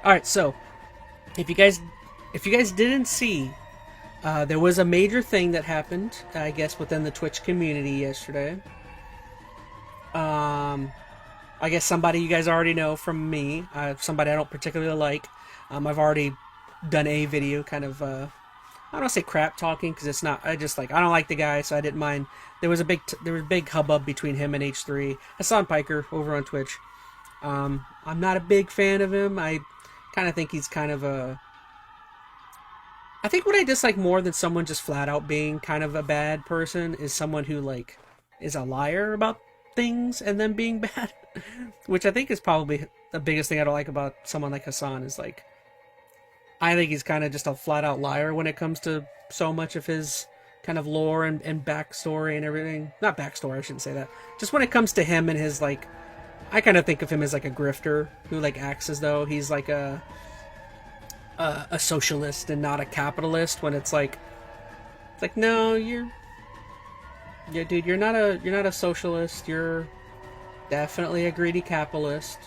All right, so if you guys didn't see, there was a major thing that happened, I guess, within the Twitch community yesterday. I guess somebody you guys already know from me, somebody I don't particularly like. I've already done a video, kind of. I don't want to say crap talking because it's not. I just like I don't like the guy, so I didn't mind. There was a big hubbub between him and H3 Hasan Piker over on Twitch. I'm not a big fan of him. I kind of think he's kind of a. I think what I dislike more than someone just flat out being kind of a bad person is someone who like is a liar about things and then being bad, which I think is probably the biggest thing I don't like about someone like Hasan is like I think he's kind of just a flat out liar when it comes to so much of his kind of lore and backstory and everything. Not backstory, I shouldn't say that. Just when it comes to him and his like I kind of think of him as like a grifter who like acts as though he's like a socialist and not a capitalist. When it's like no, yeah, dude, you're not a socialist. You're definitely a greedy capitalist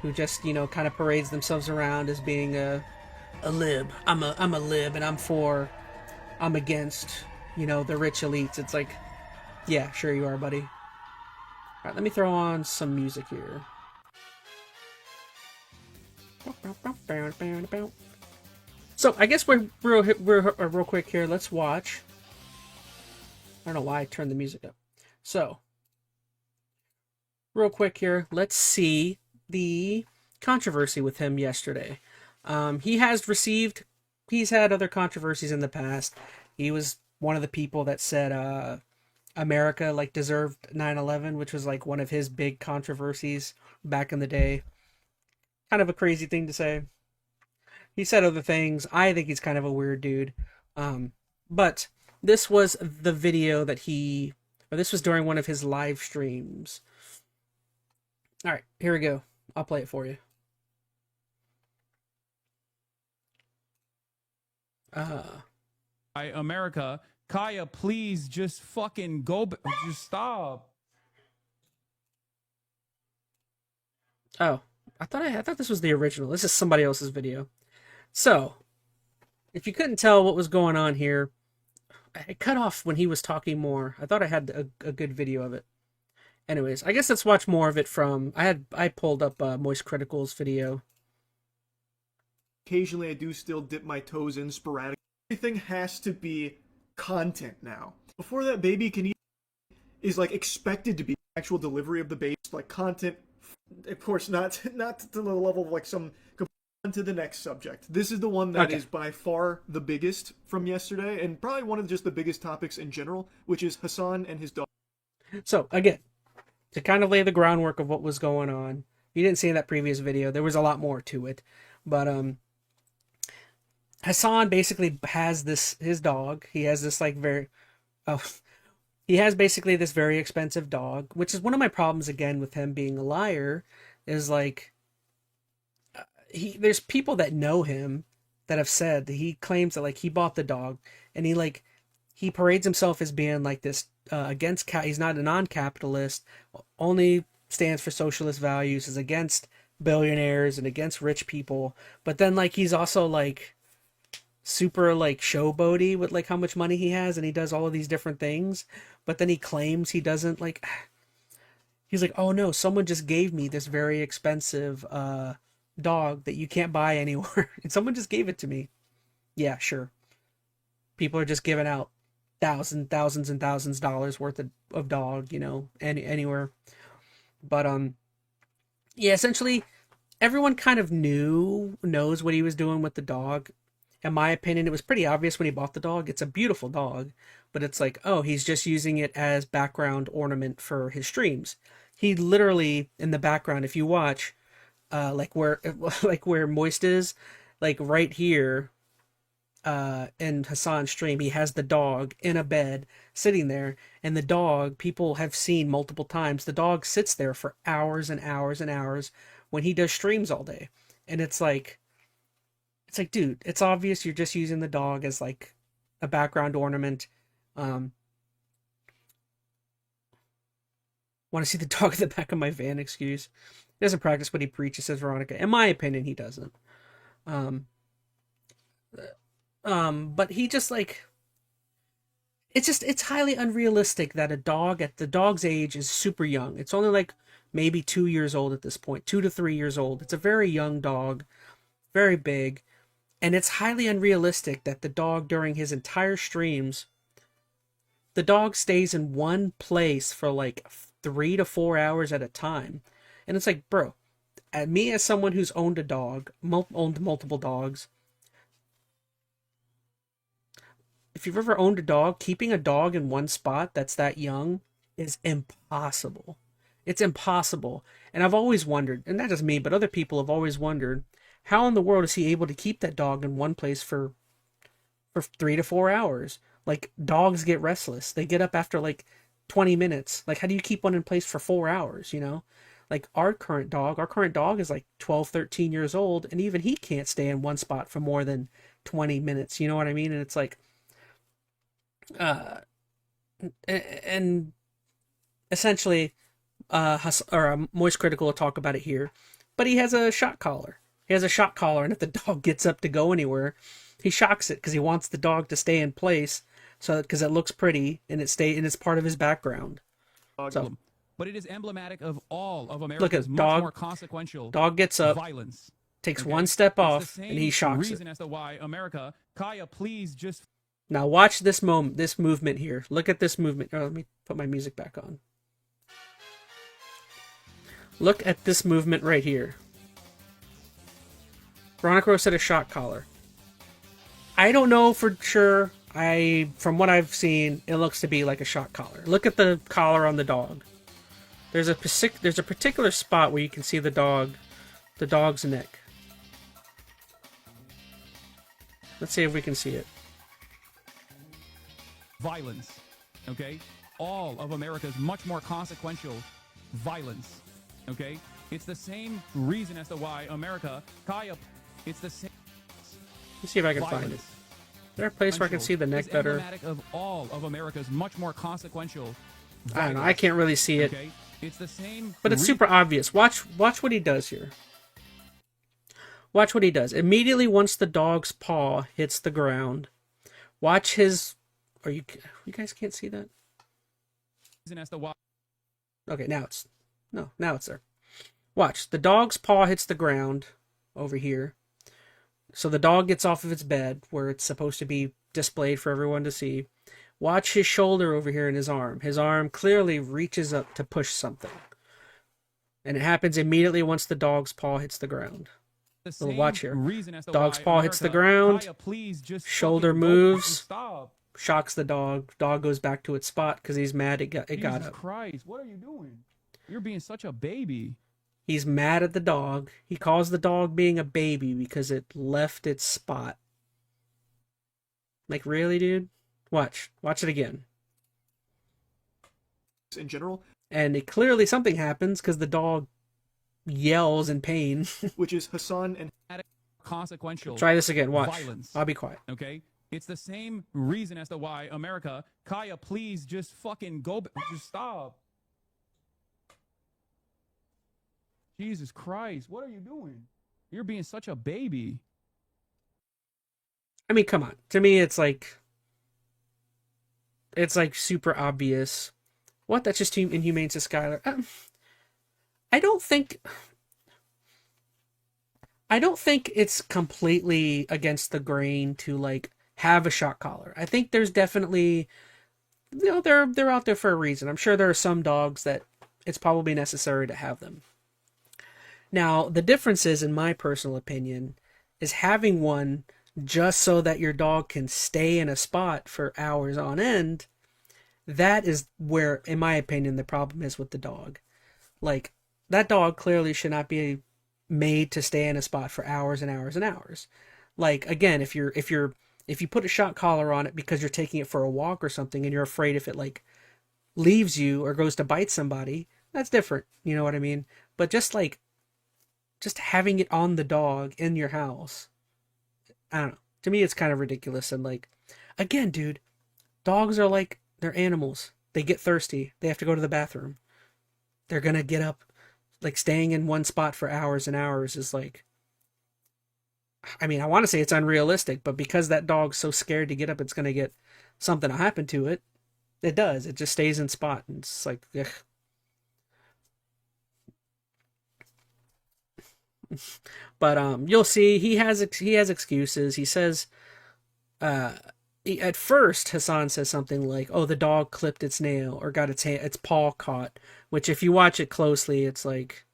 who just kind of parades themselves around as being a lib. I'm a lib, and I'm against the rich elites. It's like yeah, sure you are, buddy. All right, let me throw on some music here. So I guess we're real quick here. Let's watch. I don't know why I turned the music up. So real quick here, let's see the controversy with him yesterday. He has received. He's had other controversies in the past. He was one of the people that said America like deserved 9/11, which was like one of his big controversies back in the day. Kind of a crazy thing to say. He said other things. I think he's kind of a weird dude. But this was the video that or this was during one of his live streams. All right, here we go. I'll play it for you. America, Kaya, please just fucking go. Just stop. Oh, I thought this was the original. This is somebody else's video. So, if you couldn't tell what was going on here, I cut off when he was talking more. I thought I had a good video of it. Anyways, I guess let's watch more of it from. I pulled up Moist Critical's video. Occasionally, I do still dip my toes in sporadically. Everything has to be content now. Before that, baby can eat is like expected to be actual delivery of the base, like content. Of course, not to the level of like some. On to the next subject. This is the one that is by far the biggest from yesterday, and probably one of just the biggest topics in general, which is Hasan and his dog. So again, to kind of lay the groundwork of what was going on, you didn't see in that previous video. There was a lot more to it, but Hasan basically has his dog. He has this like he has basically this very expensive dog, which is one of my problems again with him being a liar. Is like there's people that know him that have said that he claims that like he bought the dog and he parades himself as being like this against he's not a non-capitalist, only stands for socialist values, is against billionaires and against rich people, but then like he's also like super like showboaty with like how much money he has and he does all of these different things, but then he claims he doesn't like he's like, oh no, someone just gave me this very expensive dog that you can't buy anywhere and someone just gave it to me. Yeah, sure, people are just giving out thousands and thousands of dollars worth of dog, anywhere. But yeah, essentially everyone kind of knows what he was doing with the dog. In my opinion, it was pretty obvious when he bought the dog. It's a beautiful dog, but it's like, oh, he's just using it as background ornament for his streams. He literally in the background, if you watch like where like where Moist is, like right here in Hasan's stream, he has the dog in a bed sitting there, and the dog, people have seen multiple times, the dog sits there for hours and hours and hours when he does streams all day. And it's like, dude, it's obvious you're just using the dog as like a background ornament. Want to see the dog in the back of my van excuse. He doesn't practice what he preaches, says Veronica. In my opinion, he doesn't. Um, but he just like it's highly unrealistic that a dog at the dog's age is super young. It's only like maybe 2 years old at this point, 2 to 3 years old. It's a very young dog, very big, and it's highly unrealistic that the dog during his entire streams, the dog stays in one place for like 3 to 4 hours at a time, and it's like, bro, me as someone who's owned a dog, owned multiple dogs. If you've ever owned a dog, keeping a dog in one spot that's that young is impossible. It's impossible. And I've always wondered, and not just me, but other people have always wondered, how in the world is he able to keep that dog in one place for 3 to 4 hours? Like, dogs get restless. They get up after like 20 minutes. Like, how do you keep one in place for 4 hours, you know? Like our current dog is like 12, 13 years old, and even he can't stay in one spot for more than 20 minutes. You know what I mean? And it's like, uh, and essentially, Moist Critical will talk about it here, but he has a shock collar. He has a shock collar, and if the dog gets up to go anywhere, he shocks it because he wants the dog to stay in place, so because it looks pretty and it's part of his background. So, but it is emblematic of all of look America's at much dog. more consequential Dog gets up, violence. takes Okay? one step It's the off, same and he shocks it. reason as to why America, Kaya, please just Now watch this this movement here. Look at this movement. Oh, let me put my music back on. Look at this movement right here. Veronica Rose said a shock collar. I don't know for sure. From what I've seen, it looks to be like a shock collar. Look at the collar on the dog. There's a particular spot where you can see the dog's neck. Let's see if we can see it. violence. Okay? All of America's much more consequential violence. Okay? It's the same reason as to why America, Kaya, it's the same. Let's see if I can find it. Is there a place where I can see the neck better? Emblematic of all of America's much more consequential violence. I don't know. I can't really see it. Okay? It's the same. But it's super obvious. Watch what he does here. Watch what he does. Immediately once the dog's paw hits the ground, watch his... You guys can't see that? Okay, now it's... No, now it's there. Watch. The dog's paw hits the ground over here. So the dog gets off of its bed, where it's supposed to be displayed for everyone to see. Watch his shoulder over here in his arm. His arm clearly reaches up to push something. And it happens immediately once the dog's paw hits the ground. So watch here. Dog's paw hits the ground. Shoulder moves. Shocks the dog. Dog goes back to its spot because he's mad it got up. Jesus Christ, what are you doing? You're being such a baby. He's mad at the dog. He calls the dog being a baby because it left its spot. Like, really, dude? Watch it again. In general. And it clearly something happens because the dog yells in pain. Which is Hasan and... Consequential. Try this again. Watch. Violence. I'll be quiet. Okay? It's the same reason as to why America, Kaya, please just fucking go. Just stop. Jesus Christ, what are you doing? You're being such a baby. I mean, come on. To me, it's like super obvious. What? That's just inhumane to Skylar. I don't think it's completely against the grain to like have a shock collar. I think there's definitely, they're out there for a reason. I'm sure there are some dogs that it's probably necessary to have them. Now, the difference is, in my personal opinion, is having one just so that your dog can stay in a spot for hours on end. That is where, in my opinion, the problem is with the dog. Like, that dog clearly should not be made to stay in a spot for hours and hours and hours. Like, again, if you put a shock collar on it because you're taking it for a walk or something and you're afraid if it like leaves you or goes to bite somebody, that's different. You know what I mean? But just having it on the dog in your house, I don't know. To me, it's kind of ridiculous. And like, again, dude, dogs are like, they're animals. They get thirsty. They have to go to the bathroom. they're gonna get up. Like staying in one spot for hours and hours is like, I mean, I want to say it's unrealistic, but because that dog's so scared to get up, it's gonna get something to happen to it. It does. It just stays in spot, and it's like, ugh. But you'll see he has excuses. He says, uh, at first Hasan says something like, "Oh, the dog clipped its nail or got its paw caught," which if you watch it closely, it's like,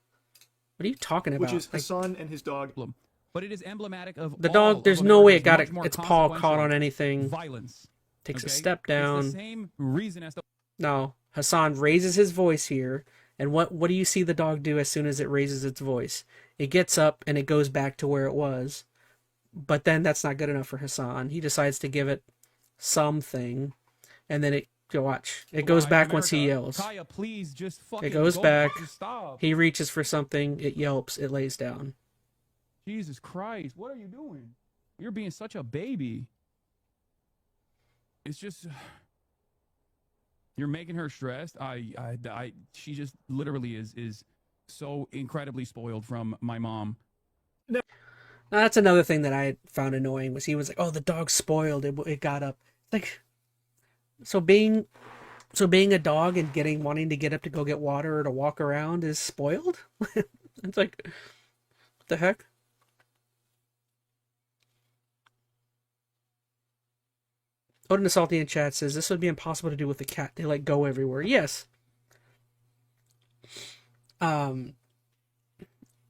what are you talking about? Which is Like, Hasan and his dog. But it is emblematic of the all dog, there's of no way it America's got much more its paw caught consequential on anything. violence. Takes a Okay? step It's the down. same reason as the No, Hasan raises his voice here, and what do you see the dog do as soon as it raises its voice? It gets up and it goes back to where it was. But then that's not good enough for Hasan. He decides to give it something, and then you watch. It goes why back once he America. yells. Kaya, please just fucking It goes go. back. Just stop. He reaches for something. It yelps. It lays down. Jesus Christ, what are you doing? You're being such a baby. It's just you're making her stressed. She just literally is so incredibly spoiled from my mom. Now, that's another thing that I found annoying was he was like, "Oh, the dog's spoiled. It got up." Like, so being a dog and wanting to get up to go get water or to walk around is spoiled. It's like, what the heck? Odin Assaulty in chat says this would be impossible to do with a cat. They like go everywhere. Yes. Um.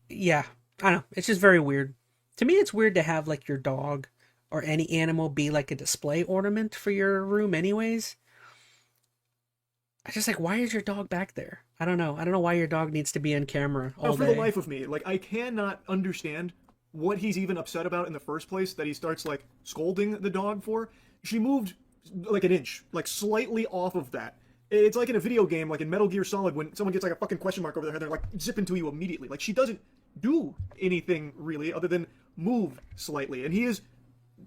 Yeah. I don't know. It's just very weird. To me, it's weird to have like your dog or any animal be like a display ornament for your room, anyways. I just like, why is your dog back there? I don't know. I don't know why your dog needs to be on camera all For day. the life of me, like I cannot understand what he's even upset about in the first place. That he starts like scolding the dog for. She moved like an inch, like slightly off of that. It's like in a video game, like in Metal Gear Solid, when someone gets like a fucking question mark over their head, they're like zipping to you immediately. Like she doesn't do anything really other than move slightly, and he is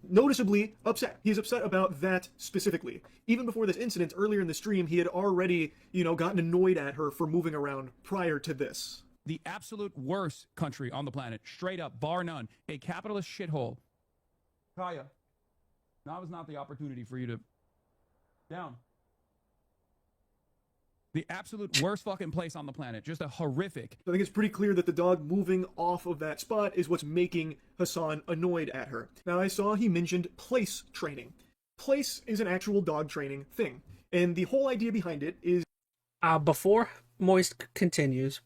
noticeably upset. He's upset about that specifically. Even before this incident, earlier in the stream, he had already, gotten annoyed at her for moving around prior to this. The absolute worst country on the planet, straight up, bar none, a capitalist shithole. Kaya, now is not the opportunity for you to down. The absolute worst fucking place on the planet. Just a horrific. I think it's pretty clear that the dog moving off of that spot is what's making Hasan annoyed at her. Now, I saw he mentioned place training. Place is an actual dog training thing. And the whole idea behind it is... Before Moist continues,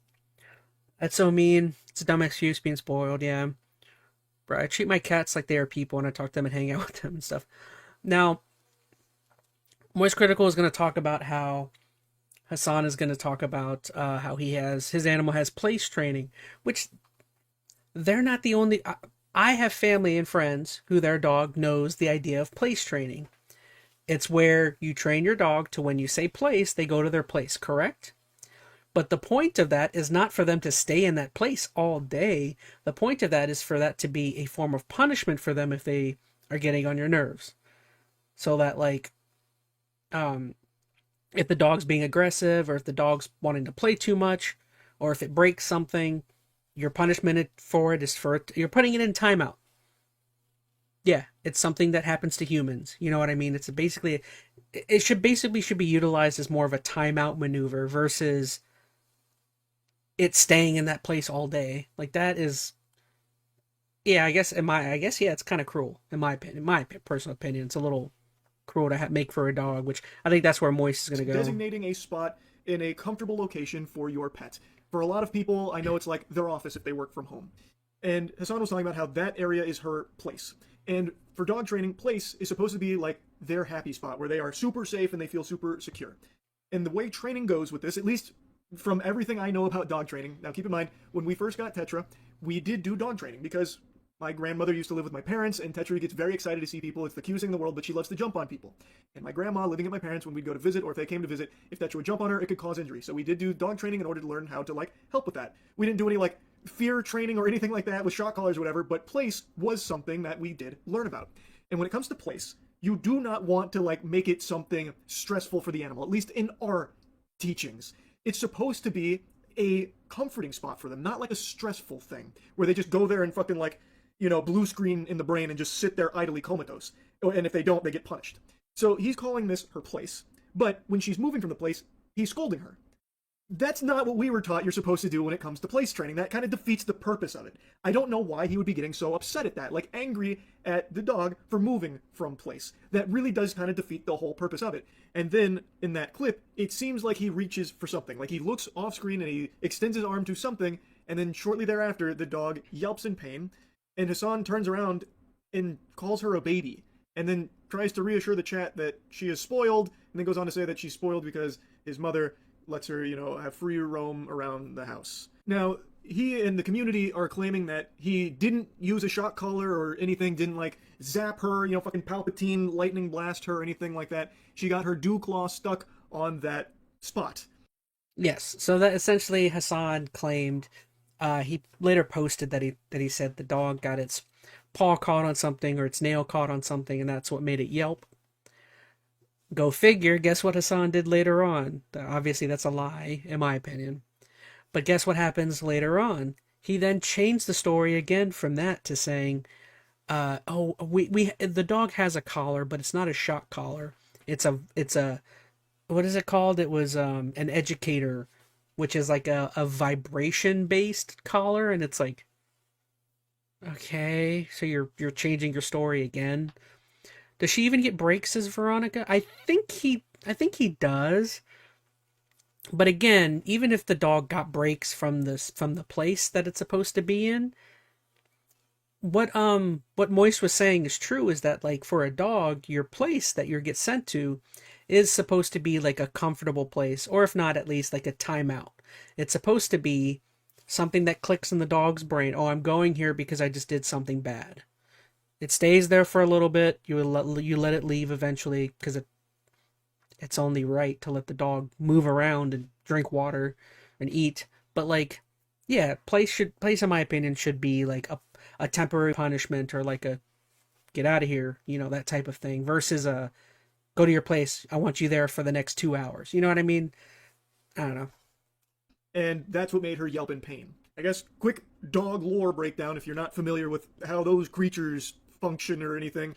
that's so mean. It's a dumb excuse, being spoiled, yeah. Bro, I treat my cats like they are people and I talk to them and hang out with them and stuff. Now, Moist Critical is going to talk about how Hasan is going to talk about how his animal has place training, which they're not the only. I have family and friends who their dog knows the idea of place training. It's where you train your dog to when you say place, they go to their place, correct? But the point of that is not for them to stay in that place all day. The point of that is for that to be a form of punishment for them if they are getting on your nerves. So that like, if the dog's being aggressive or if the dog's wanting to play too much or if it breaks something, your punishment for it is you're putting it in timeout. Yeah, it's something that happens to humans. You know what I mean? It should be utilized as more of a timeout maneuver versus it staying in that place all day. Like that is, yeah, I guess it's kind of cruel in my opinion. In my personal opinion, it's a little cruel to make for a dog, which I think that's where Moist is going to go. Designating a spot in a comfortable location for your pet. For a lot of people, I know it's like their office if they work from home. And Hasan was talking about how that area is her place. And for dog training, place is supposed to be like their happy spot where they are super safe and they feel super secure. And the way training goes with this, at least from everything I know about dog training, now keep in mind, when we first got Tetra, we did do dog training because my grandmother used to live with my parents, and Tetra gets very excited to see people. It's the cutest thing in the world, but she loves to jump on people. And my grandma, living at my parents, when we'd go to visit, or if they came to visit, if Tetra would jump on her, it could cause injury. So we did do dog training in order to learn how to, help with that. We didn't do any, fear training or anything like that with shock collars or whatever, but place was something that we did learn about. And when it comes to place, you do not want to, make it something stressful for the animal, at least in our teachings. It's supposed to be a comforting spot for them, not like a stressful thing where they just go there and fucking like, blue screen in the brain and just sit there idly comatose. And if they don't, they get punished. So he's calling this her place. But when she's moving from the place, he's scolding her. That's not what we were taught you're supposed to do when it comes to place training. That kind of defeats the purpose of it. I don't know why he would be getting so upset at that, like angry at the dog for moving from place. That really does kind of defeat the whole purpose of it. And then in that clip, it seems like he reaches for something. Like he looks off screen and he extends his arm to something, and then shortly thereafter, the dog yelps in pain, and Hasan turns around and calls her a baby, and then tries to reassure the chat that she is spoiled, and then goes on to say that she's spoiled because his mother lets her, have free roam around the house. Now, he and the community are claiming that he didn't use a shock collar or anything, didn't like zap her, fucking Palpatine lightning blast her or anything like that. She got her dew claw stuck on that spot. Yes, so that essentially Hasan claimed. He later posted that he said the dog got its paw caught on something or its nail caught on something, and that's what made it yelp. Go figure, guess what Hasan did later on? Obviously, that's a lie, in my opinion. But guess what happens later on? He then changed the story again from that to saying, the dog has a collar, but it's not a shock collar. It's a, what is it called? It was an educator, which is like a vibration-based collar, and it's like, okay, so you're changing your story again. Does she even get breaks as Veronica? I think he does. But again, even if the dog got breaks from the place that it's supposed to be in, what Moist was saying is true, is that like for a dog, your place that you get sent to is supposed to be like a comfortable place, or if not, at least like a timeout. It's supposed to be something that clicks in the dog's brain. Oh, I'm going here because I just did something bad. It stays there for a little bit. You let it leave eventually because it's only right to let the dog move around and drink water and eat. But like, yeah, place in my opinion should be like a temporary punishment or like a get out of here, that type of thing, versus a go to your place. I want you there for the next 2 hours. You know what I mean? I don't know. And that's what made her yelp in pain. I guess quick dog lore breakdown if you're not familiar with how those creatures function or anything.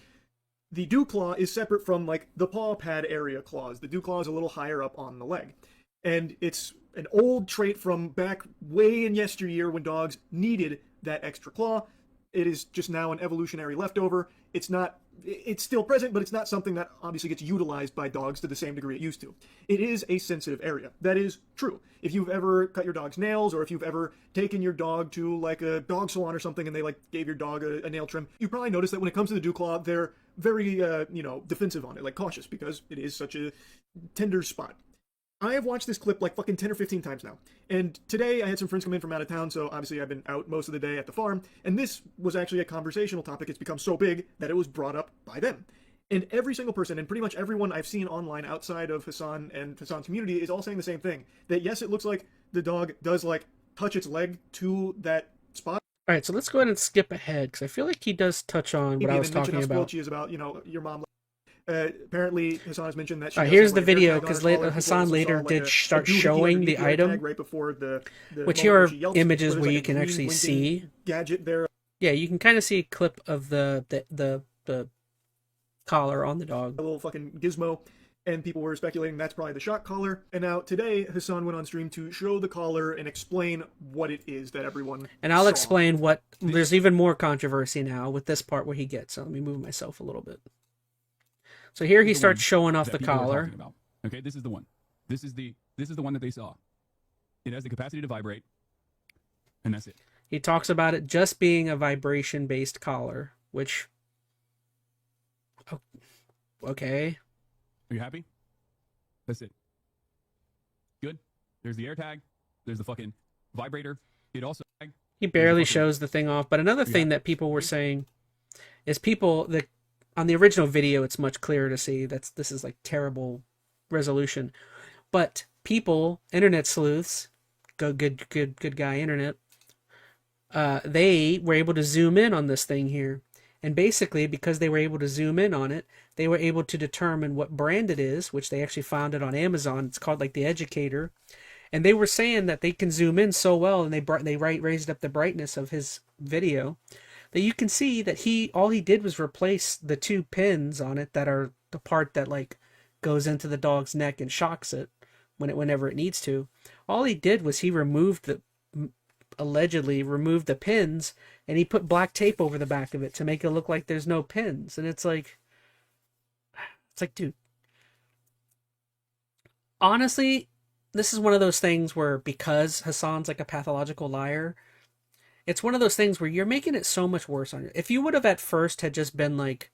The dew claw is separate from like the paw pad area claws. The dew claw is a little higher up on the leg. And it's an old trait from back way in yesteryear when dogs needed that extra claw. It is just now an evolutionary leftover. It's still present, but it's not something that obviously gets utilized by dogs to the same degree it used to. It is a sensitive area. That is true. If you've ever cut your dog's nails, or if you've ever taken your dog to like a dog salon or something and they like gave your dog a nail trim, you probably noticed that when it comes to the dew claw, they're very, defensive on it, like cautious, because it is such a tender spot. I have watched this clip like fucking 10 or 15 times now. And today I had some friends come in from out of town, so obviously I've been out most of the day at the farm, and this was actually a conversational topic. It's become so big that it was brought up by them. And every single person, and pretty much everyone I've seen online outside of Hasan and Hasan's community, is all saying the same thing. That yes, it looks like the dog does like touch its leg to that spot. All right, so let's go ahead and skip ahead, because I feel like he does touch on what I was talking about. She is about, your mom. Apparently, Hasan has mentioned that she here's the video, because Hasan later did start showing the item, right before the which here are images where you can actually see gadget there. Yeah, you can kind of see a clip of the collar on the dog. A little fucking gizmo, and people were speculating that's probably the shock collar. And now today, Hasan went on stream to show the collar and explain what it is that everyone And I'll saw. explain what... There's even more controversy now with this part where he gets. So let me move myself a little bit. So here he starts showing off the collar. Okay, this is the one. This is the one that they saw. It has the capacity to vibrate, and that's it. He talks about it just being a vibration-based collar, which... Oh, okay. Are you happy? That's it. Good. There's the air tag. There's the fucking vibrator. It also... He barely shows the thing off. But another thing that people were saying is on the original video, it's much clearer to see this is like terrible resolution. But people, internet sleuths, good guy internet, they were able to zoom in on this thing here. And basically, because they were able to zoom in on it, they were able to determine what brand it is, which they actually found it on Amazon. It's called like the Educator. And they were saying that they can zoom in so well, and raised up the brightness of his video, that you can see that all he did was replace the two pins on it that are the part that like goes into the dog's neck and shocks it whenever it needs to. All he did was he allegedly removed the pins, and he put black tape over the back of it to make it look like there's no pins. And it's like, dude, honestly, this is one of those things where, because Hasan's like a pathological liar, it's one of those things where you're making it so much worse on you. If you would have at first had just been like,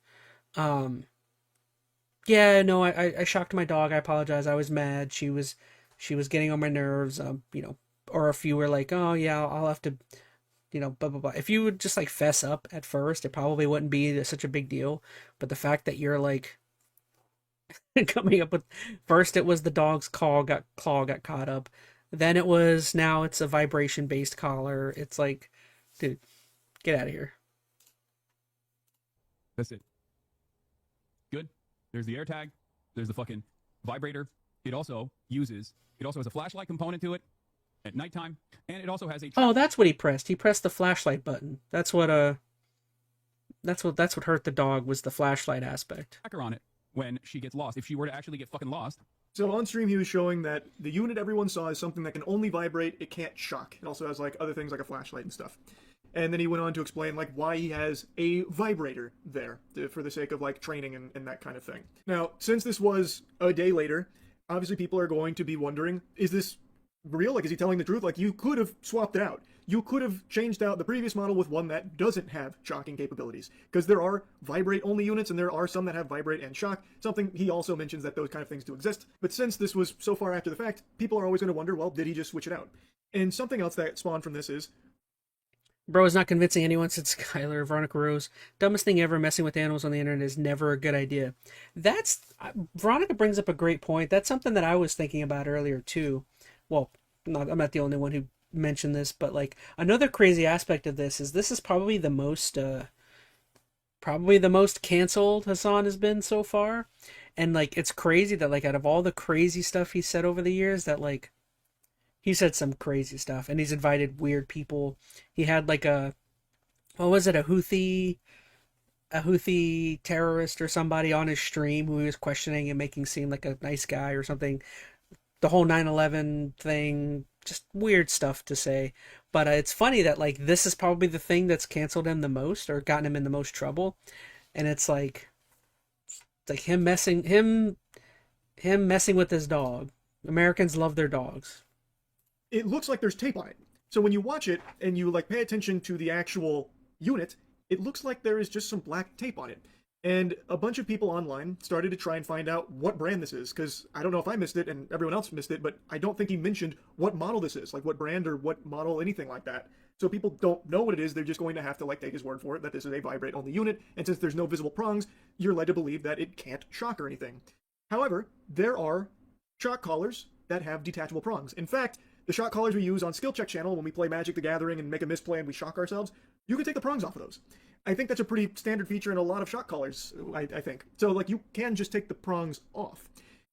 yeah, no, I shocked my dog, I apologize, I was mad, she was getting on my nerves, or if you were like, oh yeah, I'll have to, blah blah blah. If you would just like fess up at first, it probably wouldn't be such a big deal. But the fact that you're like coming up with, first it was the dog's claw got caught up, then now it's a vibration based collar. It's like, dude, get out of here. That's it. Good. There's the AirTag. There's the fucking vibrator. It also has a flashlight component to it at nighttime, and it also has a... Oh, that's what he pressed. He pressed the flashlight button. That's what hurt the dog, was the flashlight aspect. Tracker on it when she gets lost. If she were to actually get fucking lost. So on stream, he was showing that the unit everyone saw is something that can only vibrate, it can't shock. It also has like other things like a flashlight and stuff. And then he went on to explain like why he has a vibrator there for the sake of like training and that kind of thing. Now, since this was a day later, obviously people are going to be wondering, is this real? Like, is he telling the truth? Like, you could have swapped it out. You could have changed out the previous model with one that doesn't have shocking capabilities, because there are vibrate-only units, and there are some that have vibrate and shock, something he also mentions that those kind of things do exist. But since this was so far after the fact, people are always going to wonder, well, did he just switch it out? And something else that spawned from this is... Bro is not convincing anyone, said Skylar. Veronica Rose. Dumbest thing ever, messing with animals on the internet is never a good idea. Veronica brings up a great point. That's something that I was thinking about earlier, too. Well, I'm not the only one who mentioned this, but like another crazy aspect of this is probably the most canceled Hasan has been so far. And like, it's crazy that like out of all the crazy stuff he said over the years, that like he said some crazy stuff, and he's invited weird people. He had like a Houthi terrorist or somebody on his stream who he was questioning and making seem like a nice guy or something. The whole 9/11 thing, just weird stuff to say. But it's funny that like this is probably the thing that's canceled him the most or gotten him in the most trouble. And it's like him messing with his dog. Americans love their dogs. It looks like there's tape on it. So when you watch it and you like pay attention to the actual unit, it looks like there is just some black tape on it. And a bunch of people online started to try and find out what brand this is, because I don't know if I missed it and everyone else missed it, but I don't think he mentioned what model this is, like what brand or what model, anything like that. So people don't know what it is, they're just going to have to like take his word for it that this is a vibrate-only unit, and since there's no visible prongs, you're led to believe that it can't shock or anything. However, there are shock collars that have detachable prongs. In fact, the shock collars we use on Skill Check channel when we play Magic the Gathering and make a misplay and we shock ourselves, you can take the prongs off of those. I think that's a pretty standard feature in a lot of shock collars, I think. So, like, you can just take the prongs off.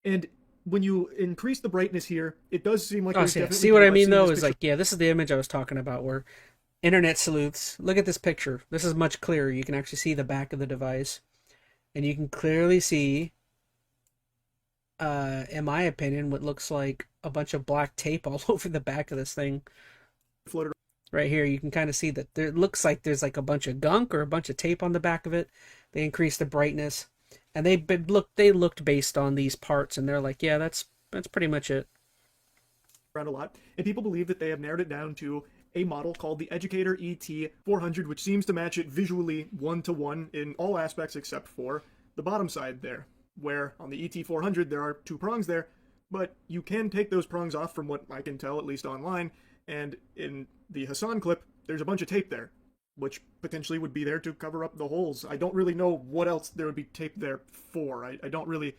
And when you increase the brightness here, it does seem like there's definitely... See what I mean, though, is like, yeah, this is the image I was talking about, where internet sleuths, look at this picture. This is much clearer. You can actually see the back of the device. And you can clearly see, in my opinion, what looks like a bunch of black tape all over the back of this thing. Floated right here, you can kind of see that it looks like there's like a bunch of gunk or a bunch of tape on the back of it. They increased the brightness, and they looked based on these parts, and they're like, yeah, that's pretty much it. Around a lot, and people believe that they have narrowed it down to a model called the Educator ET400, which seems to match it visually one-to-one in all aspects except for the bottom side there, where on the ET400 there are two prongs there, but you can take those prongs off from what I can tell, at least online, and in the Hasan clip, there's a bunch of tape there, which potentially would be there to cover up the holes. I don't really know what else there would be tape there for. I don't really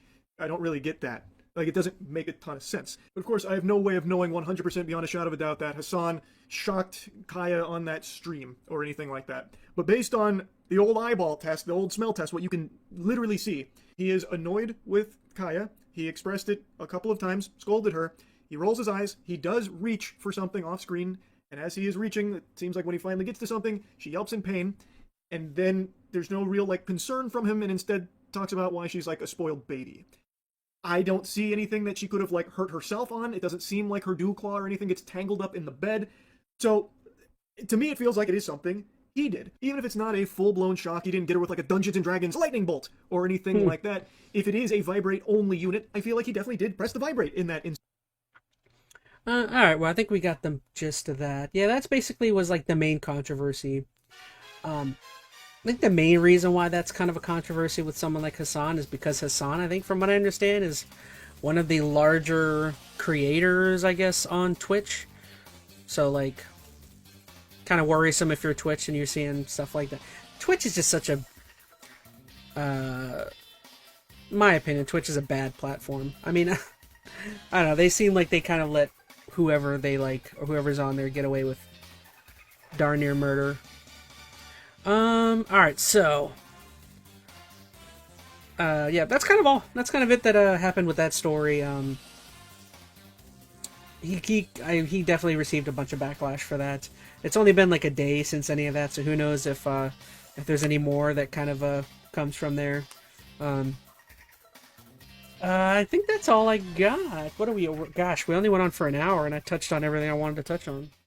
get that. Like, it doesn't make a ton of sense. But of course, I have no way of knowing 100% beyond a shadow of a doubt that Hasan shocked Kaya on that stream or anything like that. But based on the old eyeball test, the old smell test, what you can literally see, he is annoyed with Kaya. He expressed it a couple of times, scolded her. He rolls his eyes. He does reach for something off screen, and as he is reaching, it seems like when he finally gets to something, she yelps in pain, and then there's no real like concern from him, and instead talks about why she's like a spoiled baby. I don't see anything that she could have like hurt herself on. It doesn't seem like her dew claw or anything gets tangled up in the bed. So to me, it feels like it is something he did. Even if it's not a full-blown shock, he didn't get her with like a Dungeons & Dragons lightning bolt or anything like that. If it is a vibrate-only unit, I feel like he definitely did press the vibrate in that instance. Alright, well, I think we got the gist of that. Yeah, that's basically was like the main controversy. I think the main reason why that's kind of a controversy with someone like Hasan is because Hasan, I think from what I understand, is one of the larger creators, I guess, on Twitch. So, like, kind of worrisome if you're Twitch and you're seeing stuff like that. Twitch is just such a... my opinion, Twitch is a bad platform. I mean, I don't know, they seem like they kind of let whoever they like, or whoever's on there get away with darn near murder. Alright, so... yeah, that's kind of all. That's kind of it that happened with that story. He definitely received a bunch of backlash for that. It's only been like a day since any of that, so who knows if there's any more that kind of comes from there. I think that's all I got. What are we... Gosh, we only went on for an hour, and I touched on everything I wanted to touch on.